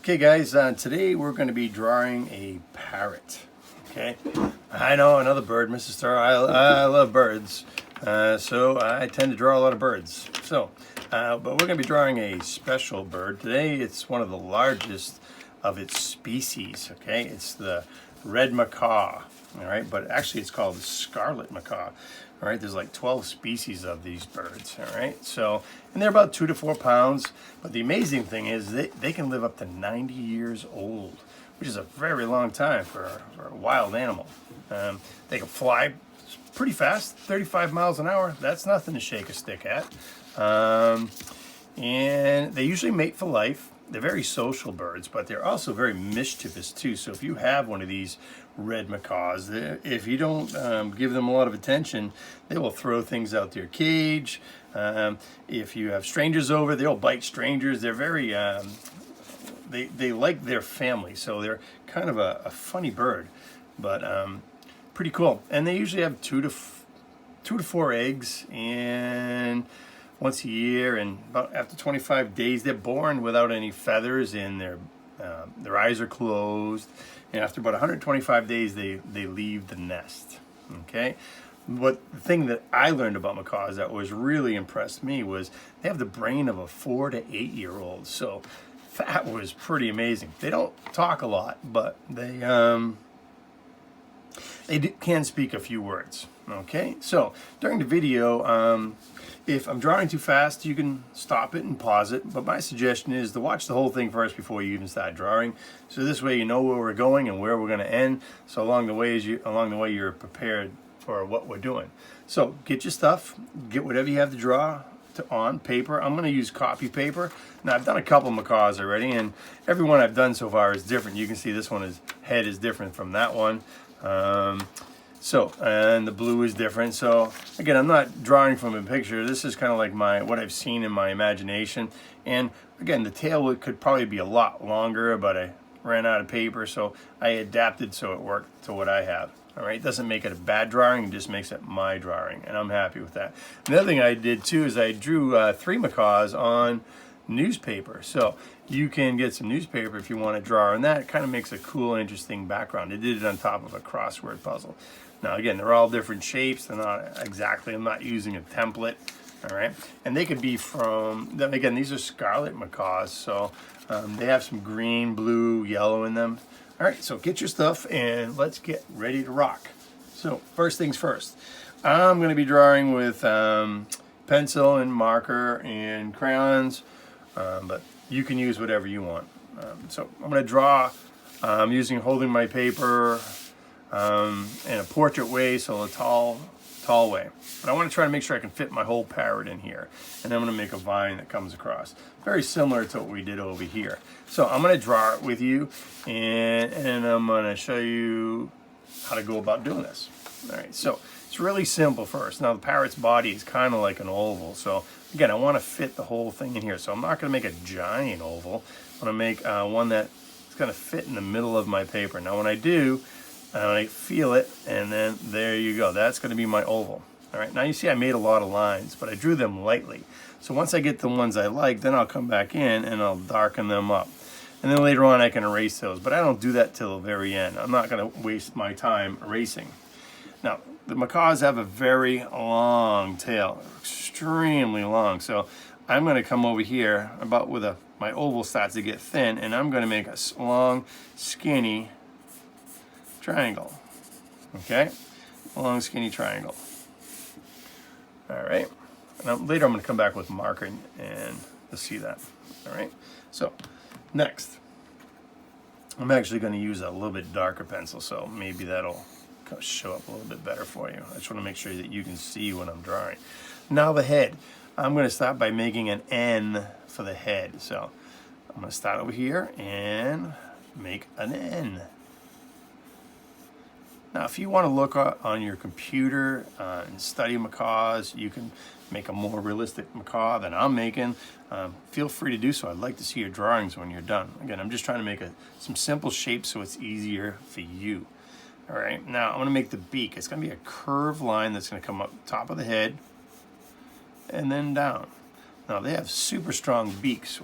Okay guys, today we're going to be drawing a parrot. Okay, I know, another bird, Mr.Storro. I love birds, so I tend to draw a lot of birds. But we're going to be drawing a special bird. Today it's one of the largest of its species, okay? It's the red macaw, all right? But actually it's called the scarlet macaw, all right? There's like 12 species of these birds, all right? So, and they're about 2 to 4 pounds. But the amazing thing is they can live up to 90 years old, which is a very long time for a wild animal. They can fly pretty fast, 35 miles an hour. That's nothing to shake a stick at. And they usually mate for life. They're very social birds, but they're also very mischievous too. So if you have one of these red macaws, if you don't give them a lot of attention, they will throw things out their cage. If you have strangers over, they'll bite strangers. They're very, they like their family, so they're kind of a funny bird, but pretty cool. And they usually have 2 to 4 eggs, and once a year, and about after 25 days, they're born without any feathers, and their eyes are closed. And after about 125 days, they leave the nest. Okay. The thing that I learned about macaws that was really impressed me was they have the brain of a 4 to 8 year old. So that was pretty amazing. They don't talk a lot, but they can speak a few words. Okay, so during the video, if I'm drawing too fast, you can stop it and pause it. But my suggestion is to watch the whole thing first before you even start drawing. So this way you know where we're going and where we're going to end. So along the way you're prepared for what we're doing. So get your stuff, get whatever you have to draw on paper. I'm going to use copy paper. Now I've done a couple macaws already, and every one I've done so far is different. You can see this one head is different from that one. And the blue is different. So again, I'm not drawing from a picture. This is kind of like what I've seen in my imagination. And again, the tail could probably be a lot longer, but I ran out of paper, so I adapted so it worked to what I have. All right, it doesn't make it a bad drawing, it just makes it my drawing, and I'm happy with that. Another thing I did too is I drew 3 macaws on newspaper. So you can get some newspaper if you want to draw, and that kind of makes a cool, interesting background. I did it on top of a crossword puzzle. Now again, they're all different shapes. They're not exactly, I'm not using a template. All right, and they could be from, again, these are scarlet macaws, so they have some green, blue, yellow in them. All right, so get your stuff and let's get ready to rock. So first things first, I'm going to be drawing with pencil and marker and crayons, but you can use whatever you want. So I'm going to draw holding my paper in a portrait way, so a tall way. But I want to try to make sure I can fit my whole parrot in here. And then I'm going to make a vine that comes across. Very similar to what we did over here. So I'm going to draw it with you, and I'm going to show you how to go about doing this. All right, so it's really simple first. Now the parrot's body is kind of like an oval. So again, I want to fit the whole thing in here. So I'm not going to make a giant oval. I'm going to make one that's going to fit in the middle of my paper. Now when I do, I feel it, and then there you go. That's going to be my oval. All right, now you see I made a lot of lines, but I drew them lightly. So once I get the ones I like, then I'll come back in and I'll darken them up. And then later on I can erase those, but I don't do that till the very end. I'm not going to waste my time erasing. Now, the macaws have a very long tail, extremely long. So I'm going to come over here about where my oval starts to get thin, and I'm going to make a long, skinny triangle. Okay, a long, skinny triangle. All right, and later I'm going to come back with marker and you'll see that. All right, so next I'm actually going to use a little bit darker pencil, so maybe that'll show up a little bit better for you. I just want to make sure that you can see what I'm drawing. Now the head, I'm going to start by making an N for the head. So I'm going to start over here and make an N. Now, if you want to look on your computer and study macaws, you can make a more realistic macaw than I'm making. Feel free to do so. I'd like to see your drawings when you're done. Again, I'm just trying to make some simple shapes so it's easier for you. All right, now I'm going to make the beak. It's going to be a curved line that's going to come up top of the head and then down. Now, they have super strong beaks.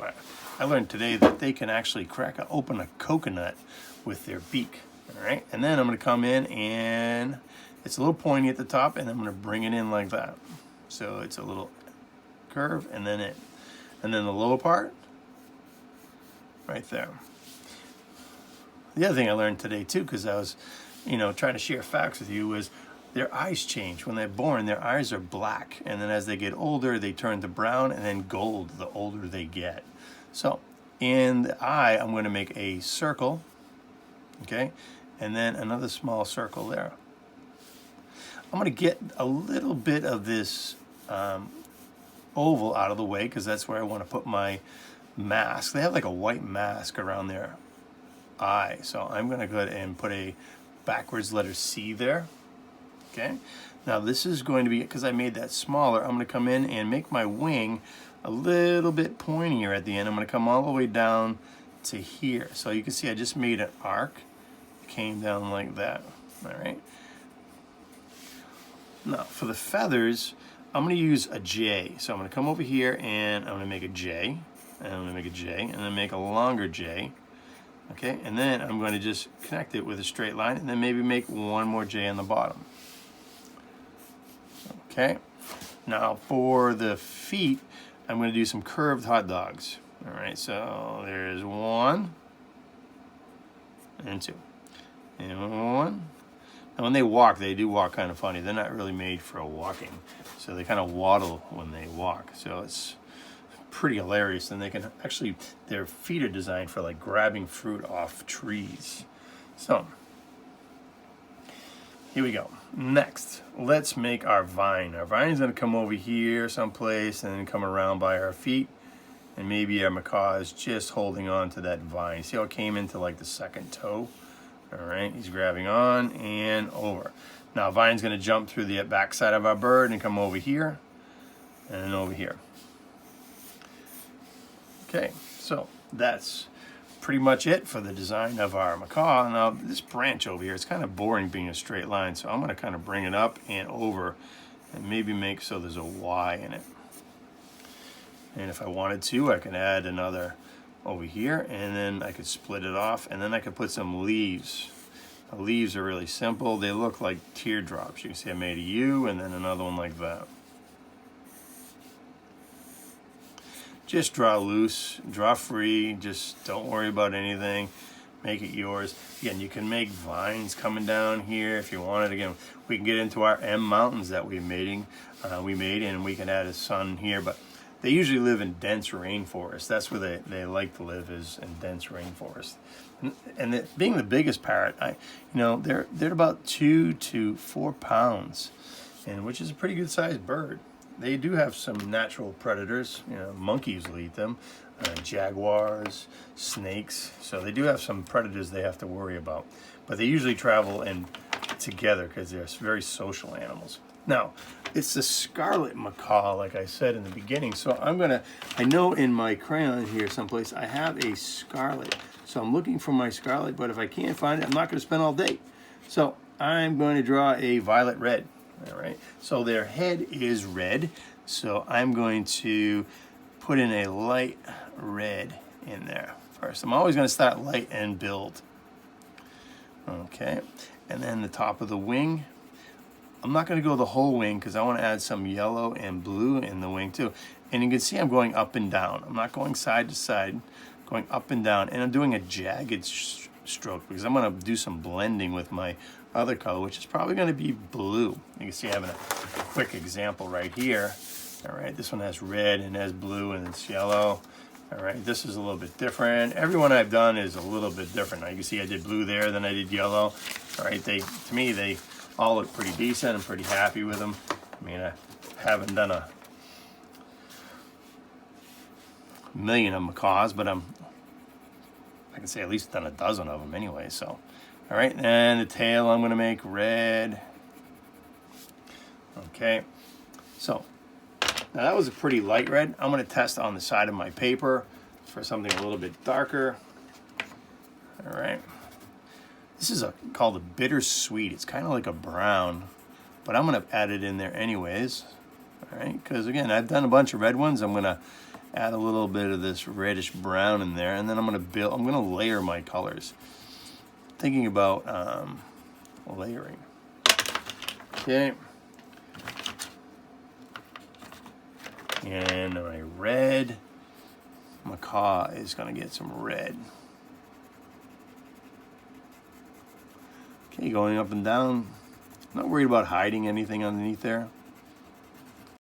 I learned today that they can actually crack open a coconut with their beak. All right, and then I'm going to come in and it's a little pointy at the top, and I'm going to bring it in like that. So it's a little curve, and then the lower part right there. The other thing I learned today too, because I was, trying to share facts with you, was their eyes change. When they're born, their eyes are black, and then as they get older, they turn to brown and then gold the older they get. So in the eye, I'm going to make a circle, okay, and then another small circle there. I'm going to get a little bit of this oval out of the way because that's where I want to put my mask. They have like a white mask around their eye, so I'm going to go ahead and put a backwards letter C there. Okay, now this is going to be, because I made that smaller, I'm going to come in and make my wing a little bit pointier at the end. I'm going to come all the way down to here. So you can see I just made an arc, came down like that. All right. Now for the feathers, I'm going to use a J. So I'm going to come over here and I'm going to make a J, and I'm going to make a J, and then make a longer J. Okay, and then I'm going to just connect it with a straight line, and then maybe make one more J on the bottom. Okay, now for the feet, I'm going to do some curved hot dogs. All right, so there's 1 and 2 and 1. And when they walk, they do walk kind of funny. They're not really made for walking, so they kind of waddle when they walk. So it's pretty hilarious. And they can actually, their feet are designed for like grabbing fruit off trees. So here we go. Next, let's make our vine. Our vine is going to come over here someplace and then come around by our feet, and maybe our macaw is just holding on to that vine. See how it came into like the second toe? All right, he's grabbing on and over. Now vine's going to jump through the backside of our bird and come over here and then over here. Okay, so that's pretty much it for the design of our macaw. Now this branch over here, it's kind of boring being a straight line, so I'm going to kind of bring it up and over and maybe make so there's a Y in it. And if I wanted to, I can add another over here, and then I could split it off, and then I could put some leaves. The leaves are really simple. They look like teardrops. You can see I made a U and then another one like that. Just draw loose, draw free, just don't worry about anything. Make it yours. Again, you can make vines coming down here if you wanted. Again, we can get into our M mountains that we made, and we can add a sun here, but they usually live in dense rainforest. That's where they like to live, is in dense rainforest. And being the biggest parrot, they're about 2 to 4 pounds, and which is a pretty good sized bird. They do have some natural predators. Monkeys will eat them, jaguars, snakes. So they do have some predators they have to worry about. But they usually travel together because they're very social animals. Now, it's the scarlet macaw, like I said in the beginning. So I know in my crayon here someplace I have a scarlet. So I'm looking for my scarlet, but if I can't find it, I'm not going to spend all day. So I'm going to draw a violet red. All right, so their head is red, so I'm going to put in a light red in there first. I'm always going to start light and build. Okay, and then the top of the wing, I'm not going to go the whole wing because I want to add some yellow and blue in the wing too. And you can see I'm going up and down. I'm not going side to side, going up and down, and I'm doing a jagged stroke because I'm going to do some blending with my other color, which is probably going to be blue. You can see I have a quick example right here. All right, this one has red and has blue and it's yellow. All right, this is a little bit different. Every one I've done is a little bit different. Now you can see I did blue there, then I did yellow. All right, to me they all look pretty decent. I'm pretty happy with them. I mean, I haven't done a million of macaws, but I can say at least done a dozen of them anyway. So. All right, and the tail I'm going to make red. Okay, so now that was a pretty light red. I'm going to test on the side of my paper for something a little bit darker. All right, this is called a bittersweet. It's kind of like a brown, but I'm going to add it in there anyways. All right, because again, I've done a bunch of red ones. I'm going to add a little bit of this reddish brown in there, and then I'm gonna layer my colors. Thinking about layering. Okay. And my red macaw is gonna get some red. Okay, going up and down. Not worried about hiding anything underneath there.